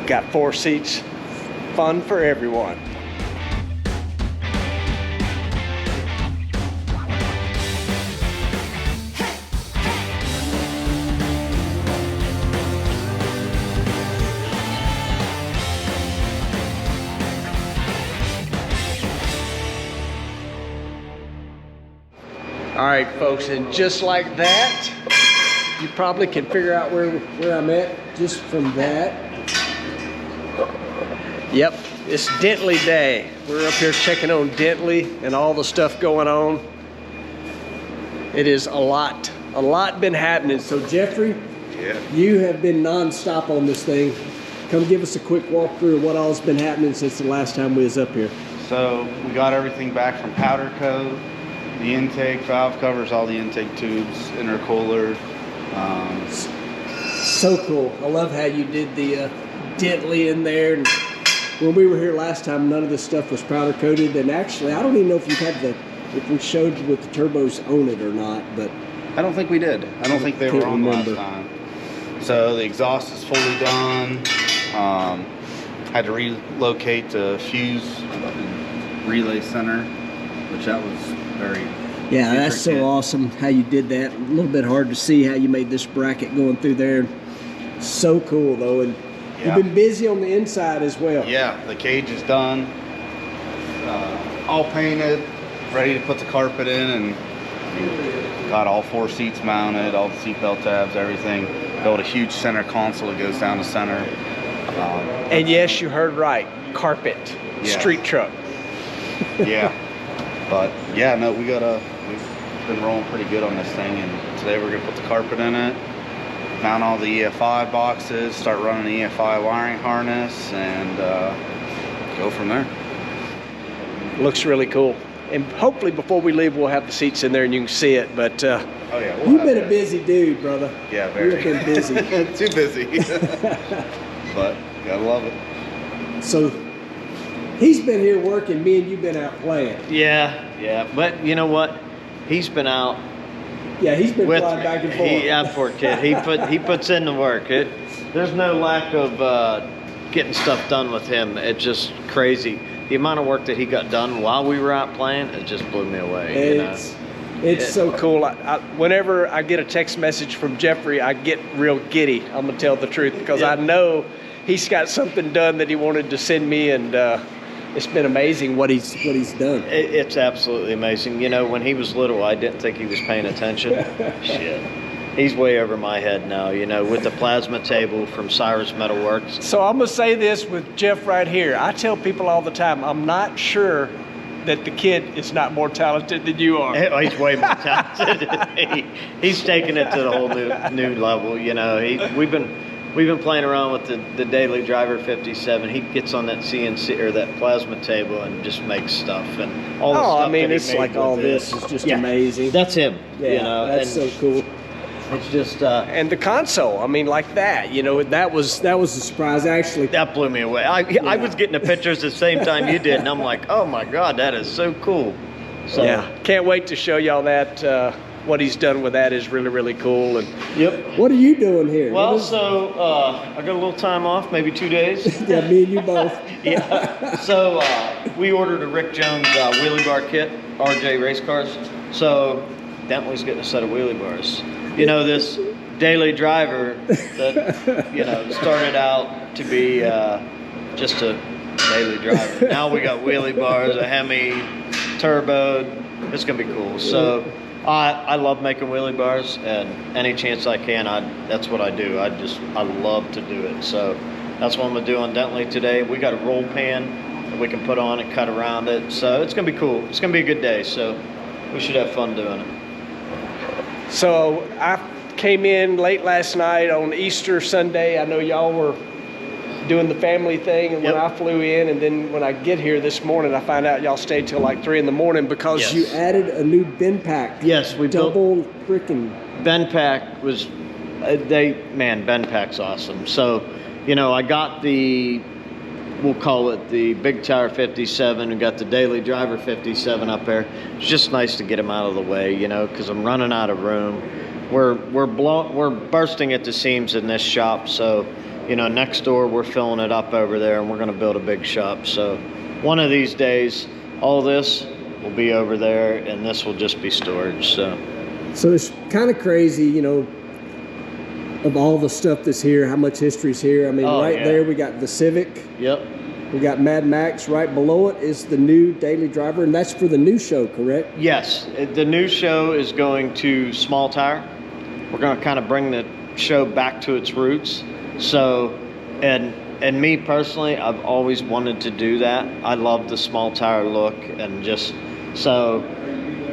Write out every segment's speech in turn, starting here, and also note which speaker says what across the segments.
Speaker 1: Got 4 seats, fun for everyone. All right, folks, and just like that, you probably can figure out where I'm at just from that. Yep, it's Dentley Day. We're up here checking on Dentley and all the stuff going on. It is a lot been happening. So Jeffrey, you have been non-stop on this thing. Come give us a quick walkthrough of what all's been happening since the last time we was up here.
Speaker 2: So we got everything back from powder coat, the intake, valve covers, all the intake tubes, intercooler.
Speaker 1: So cool. I love how you did the Dentley in there. And when we were here last time, none of this stuff was powder coated. And actually, I don't even know if you had if we showed you with the turbos on it or not, but
Speaker 2: I don't think we did. I don't think they were on last time. So the exhaust is fully done. Had to relocate the fuse relay center, which that was very
Speaker 1: that's so awesome how you did that. A little bit hard to see how you made this bracket going through there. So cool though, and you've been busy on the inside as well.
Speaker 2: Yeah, the cage is done, all painted, ready to put the carpet in, and got all 4 seats mounted, all the seatbelt tabs, everything. Built a huge center console that goes down the center.
Speaker 1: And yes, you heard right, carpet, street truck.
Speaker 2: Yeah, but yeah, no, we've been rolling pretty good on this thing, and today we're gonna put the carpet in it, mount all the EFI boxes, start running the EFI wiring harness, and go from there.
Speaker 1: Looks really cool. And hopefully before we leave, we'll have the seats in there and you can see it. But
Speaker 2: oh yeah,
Speaker 1: you've been a busy dude, brother.
Speaker 2: Yeah, very.
Speaker 1: You've been busy.
Speaker 2: Too busy. But gotta love it.
Speaker 1: So he's been here working. Me and you've been out playing.
Speaker 3: Yeah. But you know what? He's been out.
Speaker 1: Yeah, he's been flying back and forth.
Speaker 3: Poor kid. He puts in the work. There's no lack of getting stuff done with him. It's just crazy. The amount of work that he got done while we were out playing, it just blew me away.
Speaker 1: It's so cool. Whenever I get a text message from Jeffrey, I get real giddy. I'm gonna tell the truth because I know he's got something done that he wanted to send me, and it's been amazing what he's done.
Speaker 3: It's absolutely amazing. You know, when he was little, I didn't think he was paying attention. Shit. He's way over my head now, you know, with the plasma table from Cyrus Metalworks.
Speaker 1: So I'm going to say this with Jeff right here. I tell people all the time, I'm not sure that the kid is not more talented than you are.
Speaker 3: Oh, he's way more talented. He's taking it to the whole new level, you know. We've been playing around with the Daily Driver 57. He gets on that CNC or that plasma table and just makes stuff and all the stuff.
Speaker 1: I mean, it's like all this is just amazing.
Speaker 3: That's him.
Speaker 1: Yeah,
Speaker 3: you know,
Speaker 1: that's so cool.
Speaker 3: It's just
Speaker 1: and the console. I mean, like that. You know, that was a surprise. Actually,
Speaker 3: that blew me away. I was getting the pictures at the same time you did, and I'm like, oh my god, that is so cool. So
Speaker 1: yeah, can't wait to show y'all that. What he's done with that is really, really cool. And what are you doing here?
Speaker 3: Well, so I got a little time off, maybe 2 days.
Speaker 1: Yeah, me and you both.
Speaker 3: Yeah. So we ordered a Rick Jones wheelie bar kit, RJ race cars. So Dentley's getting a set of wheelie bars. You know, this Daily Driver that, you know, started out to be just a Daily Driver. Now we got wheelie bars, a Hemi, turbo. It's going to be cool. So I love making wheelie bars, and any chance I can, that's what I do. I love to do it. So that's what I'm going to do on Dentley today. We got a roll pan that we can put on and cut around it. So it's going to be cool. It's going to be a good day. So we should have fun doing it.
Speaker 1: So I came in late last night on Easter Sunday. I know y'all were doing the family thing, and when I flew in, and then when I get here this morning, I find out y'all stayed till like 3 in the morning because you added a new bin pack.
Speaker 3: Yes, we
Speaker 1: double freaking
Speaker 3: bin pack was bin pack's awesome. So, you know, I got we'll call it the Big Tower 57. We got the Daily Driver 57 up there. It's just nice to get them out of the way, you know, because I'm running out of room. We're bursting at the seams in this shop, so you know, next door we're filling it up over there, and we're going to build a big shop. So one of these days, all this will be over there, and this will just be storage.
Speaker 1: So it's kind of crazy, you know, of all the stuff that's here, how much history's here. I mean, there we got the Civic.
Speaker 3: Yep.
Speaker 1: We got Mad Max. Right below it is the new Daily Driver, and that's for the new show, correct?
Speaker 3: Yes. The new show is going to Small Tire. We're going to kind of bring the show back to its roots. So, and me personally, I've always wanted to do that. I love the Small Tire look, and just so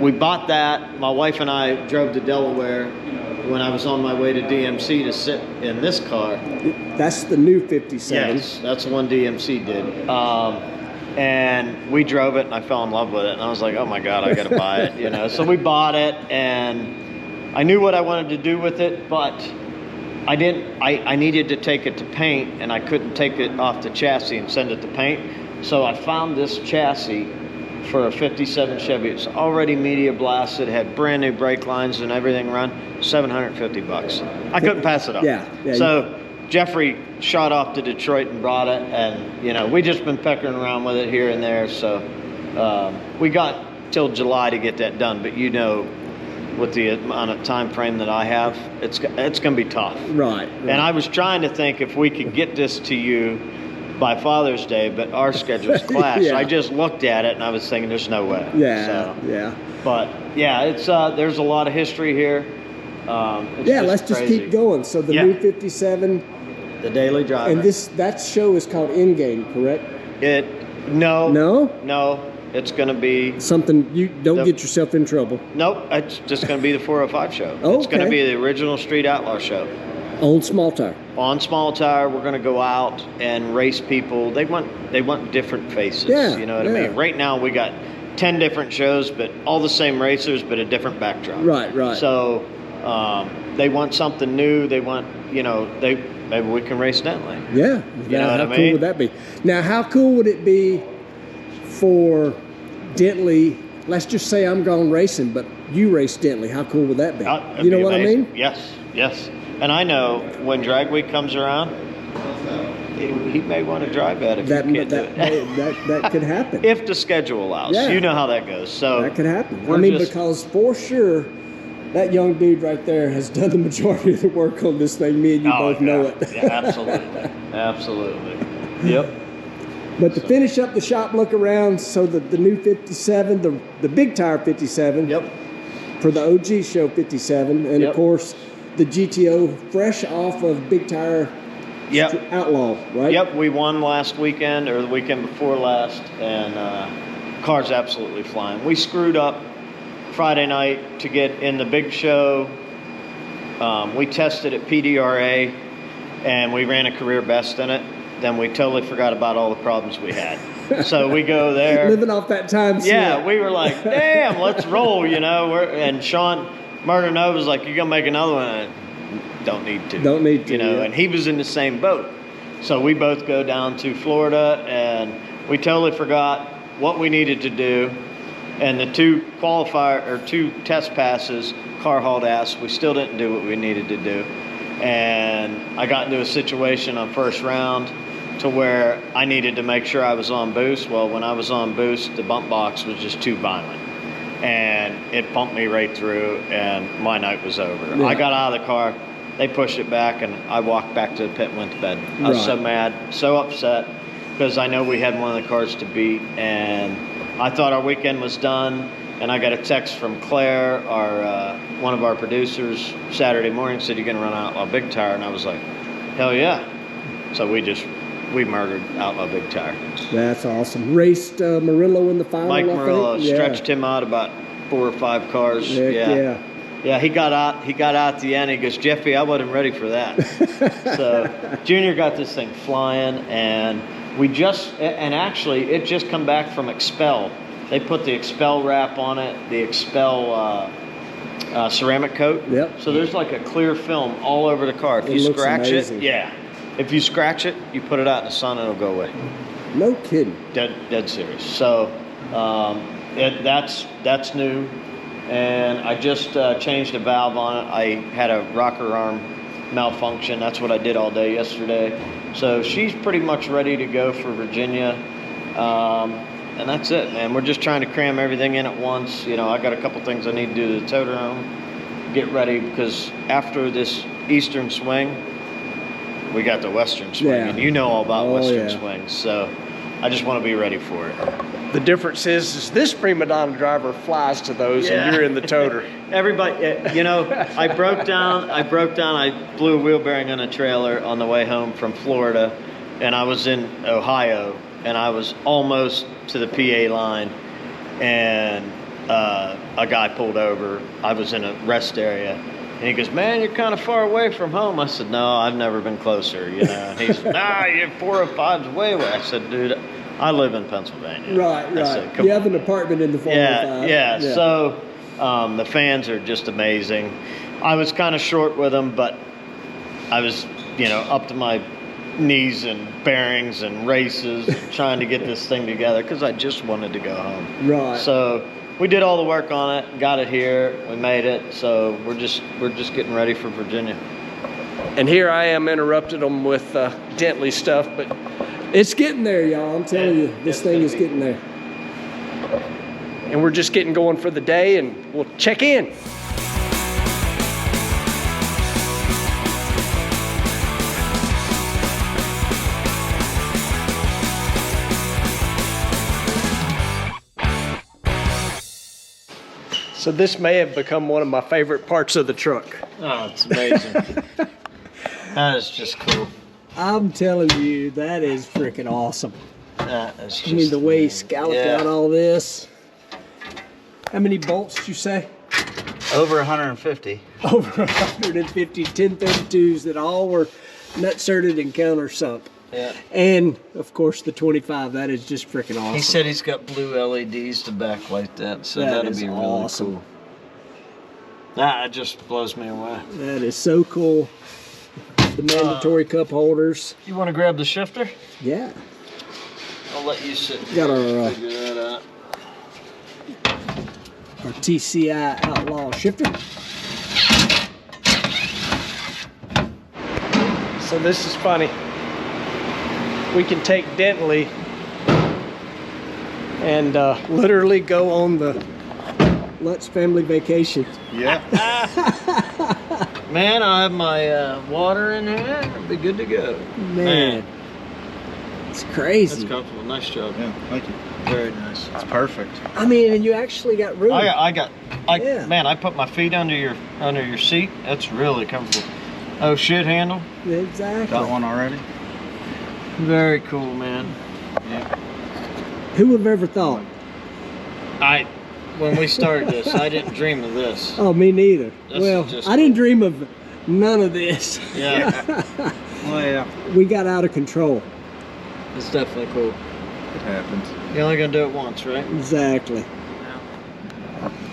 Speaker 3: we bought that. My wife and I drove to Delaware when I was on my way to DMC to sit in this car.
Speaker 1: That's the new 57.
Speaker 3: Yes, that's the one DMC did. And we drove it, and I fell in love with it. And I was like, oh my God, I got to buy it, you know. So we bought it, and I knew what I wanted to do with it, but I didn't. I needed to take it to paint, and I couldn't take it off the chassis and send it to paint. So I found this chassis for a 57 Chevy. It's already media blasted, had brand new brake lines and everything run. $750. I couldn't pass it up.
Speaker 1: Yeah.
Speaker 3: So Jeffrey shot off to Detroit and brought it, and you know, we just been peckering around with it here and there. So we got till July to get that done, but you know, with the amount of time frame that I have, it's going to be tough.
Speaker 1: Right.
Speaker 3: And I was trying to think if we could get this to you by Father's Day, but our schedules clash.
Speaker 1: Yeah.
Speaker 3: I just looked at it and I was thinking, there's no way.
Speaker 1: Yeah.
Speaker 3: But yeah, it's there's a lot of history here.
Speaker 1: Let's just keep going. So the new 57,
Speaker 3: the Daily Driver,
Speaker 1: and that show is called In Game, correct?
Speaker 3: No. It's going to be
Speaker 1: something. You don't get yourself in trouble.
Speaker 3: Nope. It's just going to be the 405 show.
Speaker 1: Oh,
Speaker 3: it's going to be the original Street Outlaw show.
Speaker 1: On Small Tire.
Speaker 3: On Small Tire, we're going to go out and race people. They want different faces.
Speaker 1: Yeah,
Speaker 3: you know what I mean? Right now we got 10 different shows, but all the same racers, but a different backdrop.
Speaker 1: Right.
Speaker 3: So they want something new. They want, you know, maybe we can race Dentley.
Speaker 1: Yeah.
Speaker 3: You know what I mean?
Speaker 1: How cool would that be? Now, how cool would it be for Dentley? Let's just say I'm gone racing, but you race Dentley. How cool would that be? You know what I mean?
Speaker 3: Yes. And I know when Drag Week comes around, he may want to drive that if you can't do it.
Speaker 1: That could happen.
Speaker 3: If the schedule allows.
Speaker 1: Yeah.
Speaker 3: You know how that goes. So
Speaker 1: that could happen. Because for sure, that young dude right there has done the majority of the work on this thing. Me and you both know it.
Speaker 3: Yeah, absolutely. Yep.
Speaker 1: But to finish up the shop look around, so the new 57, the big tire 57.
Speaker 3: Yep.
Speaker 1: For the OG show 57, and of course the GTO fresh off of Big Tire Outlaw, right?
Speaker 3: Yep, we won last weekend or the weekend before last, and car's absolutely flying. We screwed up Friday night to get in the big show. We tested at PDRA, and we ran a career best in it. Then we totally forgot about all the problems we had. So we go there.
Speaker 1: Living off that time.
Speaker 3: Yeah, we were like, damn, let's roll, you know. And Sean Murder was like, you going to make another one? And don't need to. You know, and he was in the same boat. So we both go down to Florida, and we totally forgot what we needed to do. And the two test passes, car hauled ass. We still didn't do what we needed to do. And I got into a situation on first round to where I needed to make sure I was on boost. Well, when I was on boost, the bump box was just too violent. And it pumped me right through, and my night was over. Yeah. I got out of the car, they pushed it back, and I walked back to the pit and went to bed. I was so mad, so upset, because I know we had one of the cars to beat, and I thought our weekend was done. And I got a text from Claire, one of our producers, Saturday morning, said, you're going to run Outlaw Big Tire. And I was like, hell yeah. So we murdered Outlaw Big Tire.
Speaker 1: That's awesome. Raced Murillo in the final.
Speaker 3: Mike Murillo stretched him out about 4 or 5 cars. Yeah, he got out at the end. He goes, Jeffy, I wasn't ready for that. So Junior got this thing flying, and actually it just come back from Expel. They put the Expel wrap on it, the Expel ceramic coat.
Speaker 1: Yep.
Speaker 3: So there's like a clear film all over the car. If you scratch it, if you scratch it, you put it out in the sun, it'll go away.
Speaker 1: No kidding.
Speaker 3: Dead serious. So that's new, and I just changed a valve on it. I had a rocker arm malfunction. That's what I did all day yesterday. So she's pretty much ready to go for Virginia. And that's it, man. We're just trying to cram everything in at once. You know, I got a couple things I need to do to the toter home, get ready, because after this eastern swing, we got the western swing.
Speaker 1: Yeah.
Speaker 3: And you know all about western
Speaker 1: yeah.
Speaker 3: swings. So I just want to be ready for it.
Speaker 1: The difference is this prima donna driver flies to those,
Speaker 3: Yeah.
Speaker 1: and you're in the toter.
Speaker 3: Everybody, you know, I blew a wheel bearing on a trailer on the way home from Florida, and I was in Ohio, and I was almost to the PA line, and a guy pulled over. I was in a rest area, and he goes, "Man, you're kind of far away from home." I said, "No, I've never been closer." You know, and he said, "Nah, you're 405's way away." I said, "Dude, I live in Pennsylvania."
Speaker 1: Right,
Speaker 3: I
Speaker 1: right.
Speaker 3: said, "Come
Speaker 1: You have
Speaker 3: on."
Speaker 1: an apartment in the 405.
Speaker 3: Yeah. So the fans are just amazing. I was kind of short with them, but I was, you know, up to my knees in bearings and races and trying to get this thing together because I just wanted to go home.
Speaker 1: Right.
Speaker 3: So we did all the work on it, got it here, we made it. So we're just getting ready for Virginia.
Speaker 1: And here I am interrupted them with Dentley stuff, but it's getting there, y'all. I'm telling you, this thing is getting there. And we're just getting going for the day, and we'll check in. So this may have become one of my favorite parts of the truck.
Speaker 3: Oh, it's amazing. That is just cool.
Speaker 1: I'm telling you, that is freaking awesome.
Speaker 3: That is just
Speaker 1: I mean, the way he scalloped
Speaker 3: yeah.
Speaker 1: out all this. How many bolts did you say?
Speaker 2: Over 150.
Speaker 1: Over 150 1032s that all were nut-certed and countersunk.
Speaker 3: Yeah.
Speaker 1: And, of course, the 25. That is just freaking awesome.
Speaker 3: He said he's got blue LEDs to backlight that, so
Speaker 1: That
Speaker 3: that'll
Speaker 1: is
Speaker 3: be really
Speaker 1: awesome.
Speaker 3: cool. That just blows me away.
Speaker 1: That is so cool. The mandatory cup holders.
Speaker 3: You want to grab the shifter?
Speaker 1: Yeah.
Speaker 3: I'll let you sit.
Speaker 1: Got our
Speaker 3: figure that out.
Speaker 1: our TCI Outlaw shifter. So this is funny. We can take Dentley and literally go on the Lutz family vacation.
Speaker 2: Yeah.
Speaker 3: Man, I have my water in here. It'll be good to go.
Speaker 1: Man. It's crazy.
Speaker 3: That's comfortable. Nice job.
Speaker 2: Yeah, thank you.
Speaker 3: Very nice.
Speaker 2: It's perfect.
Speaker 1: I mean, and you actually got room.
Speaker 3: Yeah. Man, I put my feet under your seat. That's really comfortable. Oh, shit handle.
Speaker 1: Exactly.
Speaker 2: Got one already?
Speaker 3: Very cool, man.
Speaker 2: Yeah.
Speaker 1: Who would have ever thought?
Speaker 3: When we started this, I didn't dream of this.
Speaker 1: Oh, me neither.
Speaker 3: This
Speaker 1: well,
Speaker 3: is just
Speaker 1: I didn't dream of none of this.
Speaker 3: Yeah.
Speaker 2: Well, yeah.
Speaker 1: We got out of control.
Speaker 3: It's definitely cool.
Speaker 2: It happens.
Speaker 3: You're only gonna do it once, right?
Speaker 1: Exactly.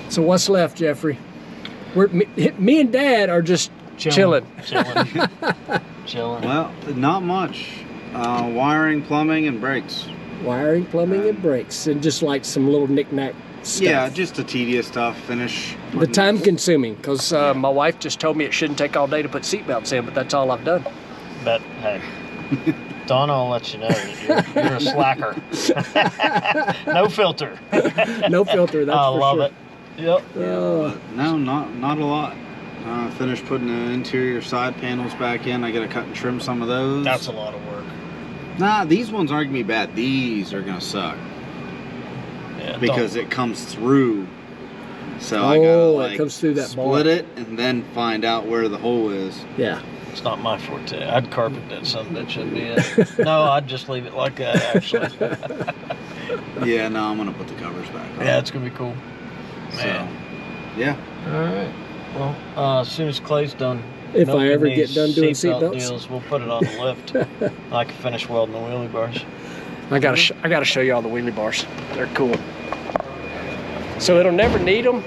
Speaker 1: So what's left, Jeffrey? Me and Dad are just chilling.
Speaker 3: Chilling.
Speaker 2: Well, not much. Wiring, plumbing, and brakes.
Speaker 1: Wiring, plumbing, and brakes, and just like some little knick-knack stuff.
Speaker 2: Yeah, just the tedious stuff. Finish.
Speaker 1: The time-consuming, because my wife just told me it shouldn't take all day to put seatbelts in, but that's all I've done.
Speaker 3: But hey, Donna will let you know that you're a slacker. No filter.
Speaker 1: No filter, that's
Speaker 3: I
Speaker 1: for
Speaker 3: love
Speaker 1: sure.
Speaker 3: it. Yep.
Speaker 2: No, not a lot. Finished putting the interior side panels back in. I got to cut and trim some of those.
Speaker 3: That's a lot of work.
Speaker 2: Nah, these ones aren't gonna be bad. These are gonna suck
Speaker 3: Yeah,
Speaker 2: because it comes through. So
Speaker 1: Oh,
Speaker 2: I gotta
Speaker 1: it
Speaker 2: like
Speaker 1: comes through that
Speaker 2: split
Speaker 1: bar.
Speaker 2: it and then find out where the hole is.
Speaker 1: Yeah.
Speaker 3: it's not my forte. I'd carpet that son of a bitch. That'd be it. No, I'd just leave it like that, actually.
Speaker 2: Yeah, no, I'm gonna put the covers back on.
Speaker 3: Yeah, it's gonna be cool. Man.
Speaker 2: So, yeah.
Speaker 3: All right. Well, as soon as Clay's done,
Speaker 1: If I
Speaker 3: milking
Speaker 1: ever get
Speaker 3: these
Speaker 1: done doing
Speaker 3: seatbelt
Speaker 1: seatbelts.
Speaker 3: deals, we'll put it on the lift. I can finish welding the wheelie bars.
Speaker 1: I gotta show you all the wheelie bars. They're cool. So it'll never need them.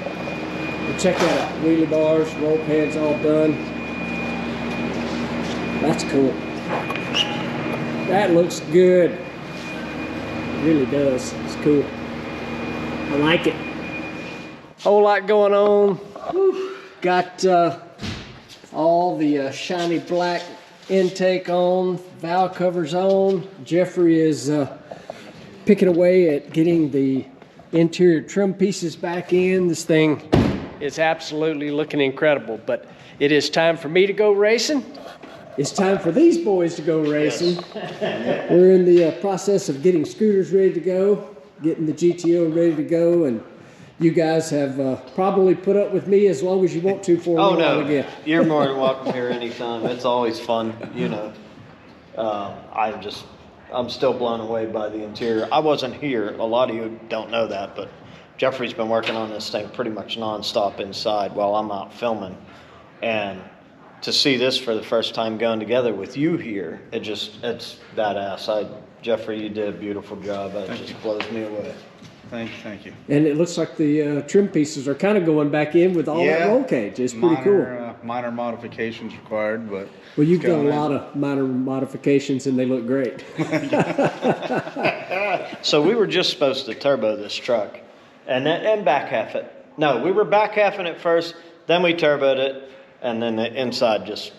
Speaker 1: But check that out. Wheelie bars, roll pans all done. That's cool. That looks good. It really does. It's cool. I like it. Whole lot going on. Got all the shiny black intake on, valve covers on. Jeffrey is picking away at getting the interior trim pieces back in. This thing is absolutely looking incredible, but it is time for me to go racing. It's time for these boys to go racing. Yes. We're in the process of getting scooters ready to go, getting the GTO ready to go, and you guys have probably put up with me as long as you want to for a while again.
Speaker 3: You're more than welcome here anytime. It's always fun, you know. I'm still blown away by the interior. I wasn't here. A lot of you don't know that, but Jeffrey's been working on this thing pretty much nonstop inside while I'm out filming. And to see this for the first time going together with you here, it's badass. Jeffrey, you did a beautiful job. It just blows me away.
Speaker 2: Thank you.
Speaker 1: And it looks like the trim pieces are kind of going back in with all that roll cage. It's pretty cool.
Speaker 2: Minor modifications required, but
Speaker 1: well, you've done a lot of minor modifications, and they look great.
Speaker 3: So we were just supposed to turbo this truck, and back half it. No, we were back halfing it first, then we turboed it, and then the inside just.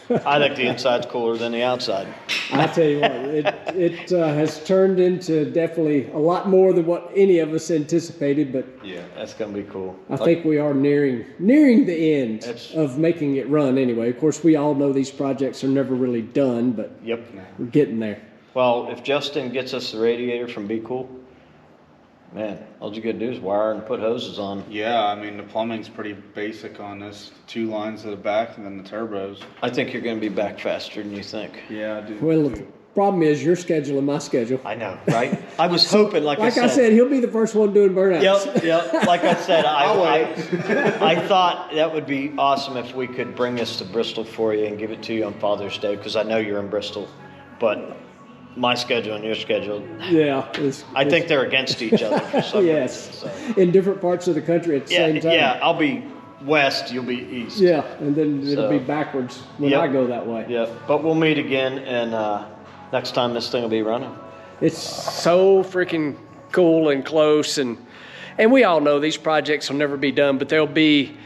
Speaker 3: I think the inside's cooler than the outside.
Speaker 1: I tell you what, it has turned into definitely a lot more than what any of us anticipated. But
Speaker 3: yeah, that's gonna be cool.
Speaker 1: I think we are nearing the end of making it run. Anyway, of course, we all know these projects are never really done, but we're getting there.
Speaker 3: Well, if Justin gets us the radiator from Be Cool, man, all you gotta do is wire and put hoses on.
Speaker 2: Yeah, I mean, the plumbing's pretty basic on this. 2 lines at the back and then the turbos.
Speaker 3: I think you're gonna be back faster than you think.
Speaker 2: Yeah, I do.
Speaker 1: Well, the problem is your schedule and my schedule.
Speaker 3: I know, right? I was hoping, like I said,
Speaker 1: he'll be the first one doing burnouts.
Speaker 3: Yep. Like I said, I thought that would be awesome if we could bring this to Bristol for you and give it to you on Father's Day, because I know you're in Bristol, but my schedule and your schedule.
Speaker 1: Yeah.
Speaker 3: I think they're against each other for some reason. So.
Speaker 1: In different parts of the country at the same time.
Speaker 3: Yeah, I'll be west, you'll be east.
Speaker 1: Yeah, and then it'll be backwards when I go that way.
Speaker 3: Yeah, but we'll meet again, and next time this thing will be running.
Speaker 1: It's so freaking cool and close, and we all know these projects will never be done, but there'll be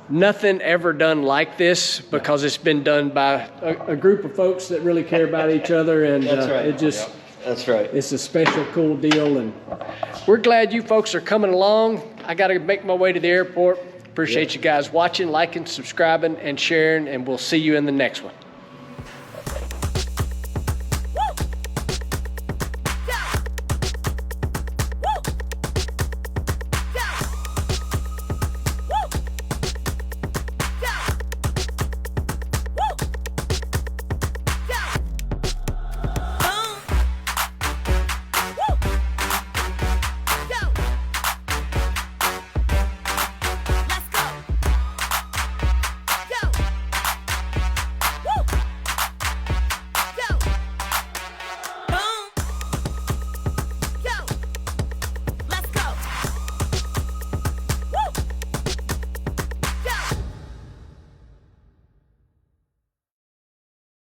Speaker 1: nothing ever done like this because it's been done by a group of folks that really care about each other, and
Speaker 3: That's right. That's right.
Speaker 1: It's a special, cool deal, and we're glad you folks are coming along. I got to make my way to the airport. Appreciate you guys watching, liking, subscribing, and sharing, and we'll see you in the next one.